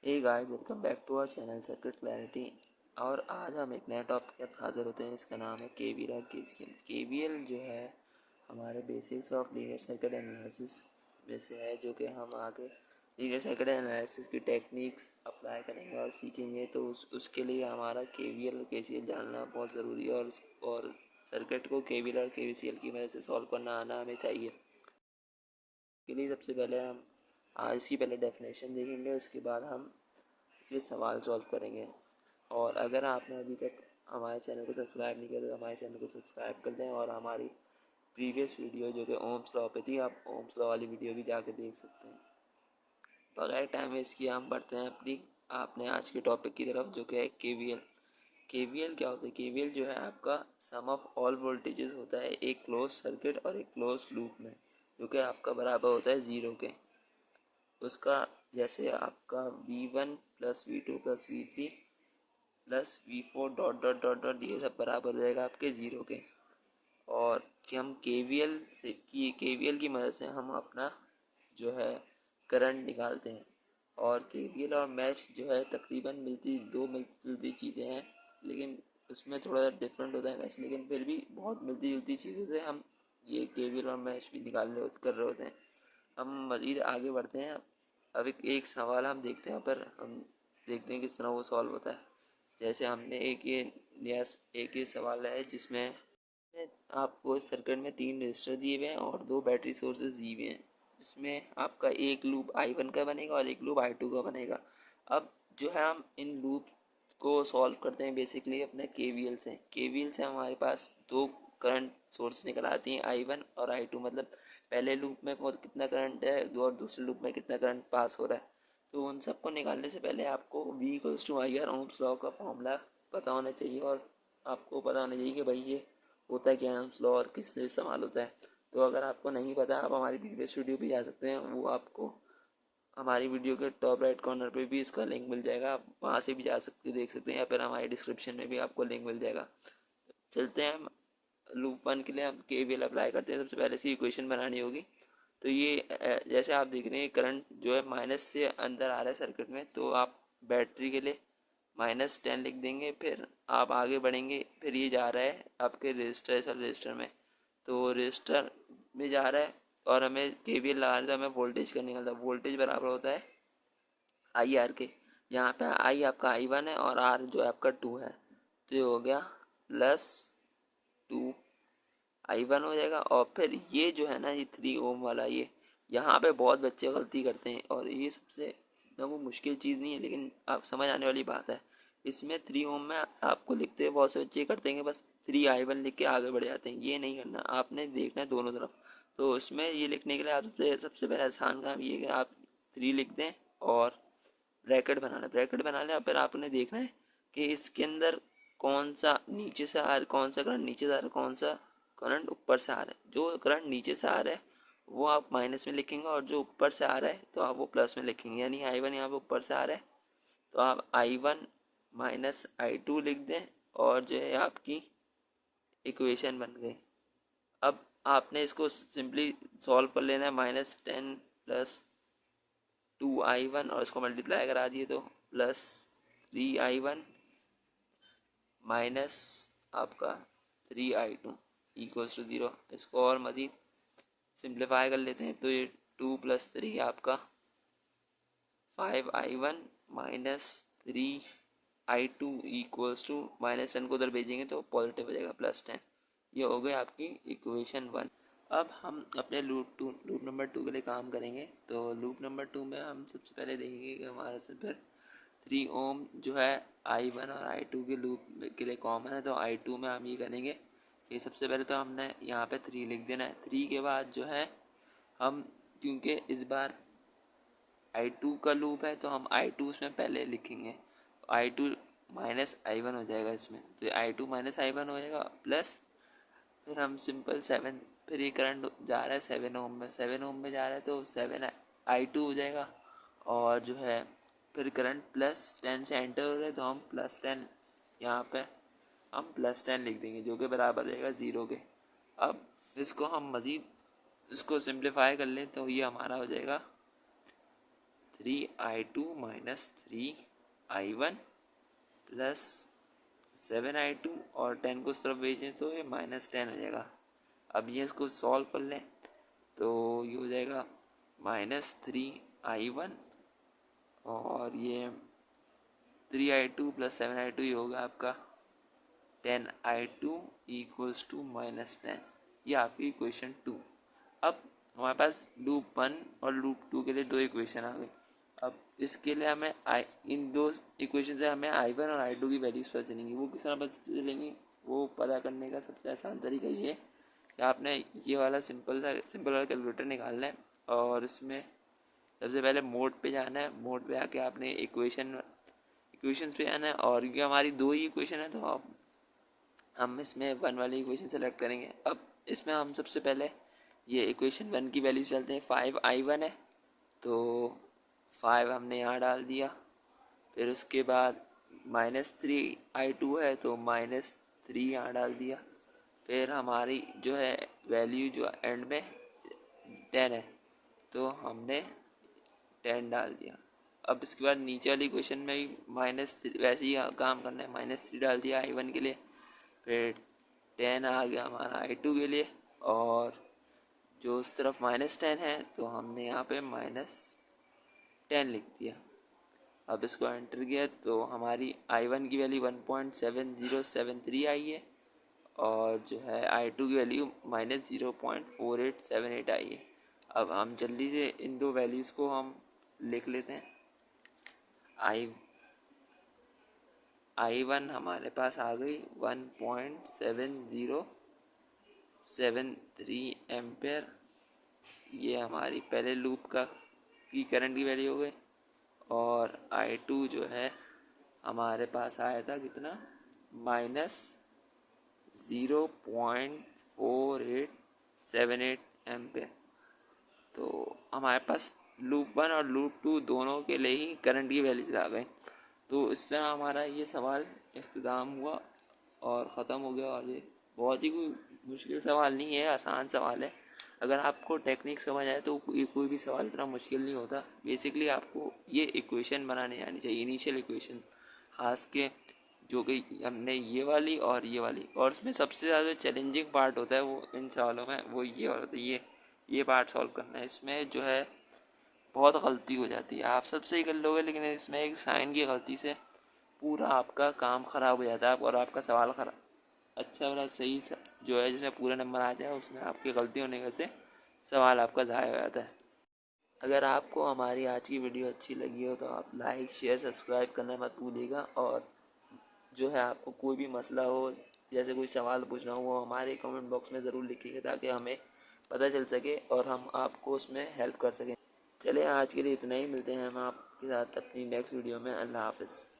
Hey guys, welcome back to our channel circuit clarity. और आज हम एक नए टॉपिक के साथ हाजिर होते हैं। इसका नाम है केवीएल और केसीएल। केवीएल जो है हमारे basics of linear circuit analysis में से है, जो कि हम आगे लीनियर सर्किट एनालिसिस की टेक्निक्स अप्लाई करेंगे और सीखेंगे। तो उसके लिए हमारा केवीएल और केसीएल जानना बहुत ज़रूरी है और सर्किट को केवीएल और केसीएल की मदद से सॉल्व करना आना हमें चाहिए। के लिए सबसे पहले हम आज इसकी पहले डेफिनेशन देखेंगे, उसके बाद हम इसके सवाल सॉल्व करेंगे। और अगर आपने अभी तक हमारे चैनल को सब्सक्राइब नहीं किया तो हमारे चैनल को सब्सक्राइब कर दें। और हमारी प्रीवियस वीडियो जो कि ओम्स लॉ पे थी, आप ओम्स लॉ वाली वीडियो भी जाके देख सकते हैं। बगैर टाइम वेस्ट किए हम बढ़ते हैं आपने आज के टॉपिक की तरफ, जो कि है केवीएल। केवीएल क्या होता है? केवीएल जो है आपका सम ऑफ ऑल वोल्टेजेस होता है एक क्लोज सर्किट और एक क्लोज लूप में, जो कि आपका बराबर होता है ज़ीरो के। उसका जैसे आपका V1 plus V2 plus V3 plus V4 dot dot dot dot ये सब बराबर हो जाएगा आपके ज़ीरो के। और कि हम केवीएल की मदद से हम अपना जो है करंट निकालते हैं। और केवीएल और मैश जो है तकरीबन दो मिलती जुलती चीज़ें हैं, लेकिन उसमें थोड़ा सा डिफरेंट होता है मैश, लेकिन फिर भी बहुत मिलती जुलती चीज़ों से हम ये केवीएल और मैश भी कर रहे होते हैं। हम मज़ीद आगे बढ़ते हैं। अब एक सवाल हम देखते हैं, पर हम देखते हैं किस तरह वो सॉल्व होता है। जैसे हमने एक ये सवाल है जिसमें आपको इस सर्किट में 3 रजिस्टर दिए हुए हैं और 2 बैटरी सोर्सेज दिए हुए हैं, जिसमें आपका एक लूप I1 का बनेगा और एक लूप I2 का बनेगा। अब जो है हम इन लूप को सॉल्व करते हैं बेसिकली अपने केवीएल से हमारे पास दो करंट सोर्स निकल आती हैं, I1 और I2। मतलब पहले लूप में कितना करंट है और दूसरे लूप में कितना करंट पास हो रहा है। तो उन सबको निकालने से पहले आपको V=IR ओम्स लॉ का फॉर्मूला पता होना चाहिए। और आपको पता होना चाहिए कि भाई ये होता है क्या है ओम्स लॉ और किससे इस्तेमाल होता है। तो अगर आपको नहीं पता, आप हमारी प्रीवियस वीडियो भी जा सकते हैं। वो आपको हमारी वीडियो के टॉप राइट कॉर्नर पे भी इसका लिंक मिल जाएगा, आप वहाँ से भी जा सकते देख सकते हैं, या फिर हमारे डिस्क्रिप्शन में भी आपको लिंक मिल जाएगा। चलते हैं हम लूप वन के लिए हम केवीएल अप्लाई करते हैं। सबसे पहले से इक्वेशन बनानी होगी। तो ये जैसे आप देख रहे हैं करंट जो है माइनस से अंदर आ रहा है सर्किट में, तो आप बैटरी के लिए -10 लिख देंगे। फिर आप आगे बढ़ेंगे, फिर ये जा रहा है आपके रजिस्टर में, तो रजिस्टर में जा रहा है और हमें केवीएल लगा रहा है, तो हमें वोल्टेज का निकलता है। वोल्टेज बराबर होता है IR के। यहाँ पे I आपका I1 है और R जो है आपका 2 है, तो ये हो गया +2 I1 हो जाएगा। और फिर ये जो है ना, ये 3 ओम वाला, ये यहाँ पे बहुत बच्चे गलती करते हैं, और ये सबसे ना वो मुश्किल चीज़ नहीं है, लेकिन आप समझ आने वाली बात है। इसमें 3 ओम में आपको लिखते हैं, बहुत से बच्चे करते हैं बस 3I1 लिख के आगे बढ़ जाते हैं। ये नहीं करना, आपने देखना है दोनों तरफ। तो इसमें ये लिखने के लिए आप सबसे पहले आसान काम ये है कि आप 3 लिख दें और ब्रैकेट बना लें। फिर आपने देखना है कि इसके अंदर कौन सा नीचे से आ रहा है, कौन सा करंट नीचे से आ रहा है, कौन सा करंट ऊपर से आ रहा है। जो करंट नीचे से आ रहा है वो आप माइनस में लिखेंगे, और जो ऊपर से आ रहा है तो आप वो प्लस में लिखेंगे। यानी I1 यहाँ पे ऊपर से आ रहा है, तो आप I1 माइनस I2 लिख दें, और जो है आपकी इक्वेशन बन गई। अब आपने इसको सिंपली सॉल्व कर लेना है। -10 प्लस 2I1 और इसको मल्टीप्लाई करा दिए तो +3I1 माइनस आपका 3I2 इक्वल्स टू 0। इसको और मज़ीद सिंप्लीफाई कर लेते हैं, तो ये 2 + 3 आपका 5I1 minus 3I2 equals to -10 को उधर भेजेंगे तो पॉजिटिव हो जाएगा +10। ये हो गई आपकी इक्वेशन 1। अब हम अपने लूप नंबर 2 के लिए काम करेंगे। तो लूप नंबर 2 में हम सबसे पहले देखेंगे कि हमारे से फिर 3 ओम जो है I1 और I2 के लूप के लिए कॉमन है, तो I2 में हम ये करेंगे कि सबसे पहले तो हमने यहाँ पे 3 लिख देना है। 3 के बाद जो है हम, क्योंकि इस बार I2 का लूप है, तो हम I2 उसमें पहले लिखेंगे। I2 माइनस I1 हो जाएगा इसमें, तो I2 माइनस I1 हो जाएगा प्लस। फिर हम सिंपल 7, फिर ये करंट जा रहा है 7 ओम में, 7 ओम में जा रहा है तो 7I2 हो जाएगा। और जो है फिर करंट +10 से एंटर हो रहा है, तो हम +10 यहाँ पे हम +10 लिख देंगे, जो कि बराबर रहेगा 0 के। अब इसको हम मज़ीद इसको सिंप्लीफाई कर लें, तो ये हमारा हो जाएगा 3i2 minus 3i1 plus 7i2 और 10 को उस तरफ भेजें तो ये -10 हो जाएगा। अब ये इसको सॉल्व कर लें तो ये हो जाएगा -3i1 और ये 3i2 प्लस 7i2 ये होगा आपका 10i2 इक्वल्स टू -10। ये आपकी इक्वेशन 2। अब हमारे पास लूप 1 और लूप 2 के लिए दो इक्वेशन आ गई। अब इसके लिए हमें इन दो इक्वेशन से हमें i1 और i2 की वैल्यूज पता चलेंगी। वो किस तरह पता चलेंगी, वो पता करने का सबसे आसान तरीका ये है कि आपने ये वाला सिंपल वाला कैलकुलेटर निकालना है और इसमें सबसे पहले मोड पे जाना है। मोड पे आके आपने इक्वेशन पे आना है और ये हमारी दो ही इक्वेशन है तो हम इसमें 1 वाली इक्वेशन सेलेक्ट करेंगे। अब इसमें हम सबसे पहले ये इक्वेशन 1 की वैल्यूज डालते हैं। 5i1 है तो 5 हमने यहाँ डाल दिया। फिर उसके बाद -3i2 है तो -3 यहाँ डाल दिया। फिर हमारी जो है वैल्यू जो एंड में 10 है तो हमने 10 डाल दिया। अब इसके बाद नीचे वाली इक्वेशन में भी -3 वैसे ही काम करना है। -3 डाल दिया i1 के लिए, फिर 10 आ गया हमारा i2 के लिए और जो उस तरफ -10 है तो हमने यहाँ पे -10 लिख दिया। अब इसको एंटर किया तो हमारी i1 की वैल्यू 1.7073 आई है और जो है i2 की वैल्यू -0.4878 आई है। अब हम जल्दी से इन दो वैल्यूज़ को हम लिख लेते हैं। i1 हमारे पास आ गई 1.7073 एम्पेयर। ये हमारी पहले लूप की करंट की वैल्यू हो गई और i2 जो है हमारे पास आया था कितना, -0.4878 एम्पेयर। तो हमारे पास लूप 1 और लूप 2 दोनों के लिए ही करंट की वैल्यूज आ गई। तो इस तरह हमारा ये सवाल इख्तिताम हुआ और ख़त्म हो गया। और ये बहुत ही कोई मुश्किल सवाल नहीं है, आसान सवाल है। अगर आपको टेक्निक समझ आए तो कोई भी सवाल इतना मुश्किल नहीं होता। बेसिकली आपको ये इक्वेशन बनाने आनी चाहिए, इनिशियल इक्वेशन खास के, जो कि हमने ये वाली और ये वाली। और उसमें सबसे ज़्यादा चैलेंजिंग पार्ट होता है वो इन सवालों में, वो ये होता है ये पार्ट सॉल्व करना है। इसमें जो है बहुत गलती हो जाती है। आप सब सही कर लोगे लेकिन इसमें एक साइन की गलती से पूरा आपका काम ख़राब हो जाता है और आपका सवाल खराब अच्छा वाला सही जो है जिसमें पूरे नंबर आ जाए उसमें आपकी गलती होने की वजह से सवाल आपका ज़ाया हो जाता है। अगर आपको हमारी आज की वीडियो अच्छी लगी हो तो आप लाइक शेयर सब्सक्राइब करना मत भूलिएगा। और जो है आपको कोई भी मसला हो, जैसे कोई सवाल पूछना हो, वो हमारे कमेंट बॉक्स में ज़रूर लिखिएगा ताकि हमें पता चल सके और हम आपको उसमें हेल्प कर सकें। चलिए आज के लिए इतना ही, मिलते हैं हम आपके साथ अपनी नेक्स्ट वीडियो में। अल्लाह हाफ़िज़।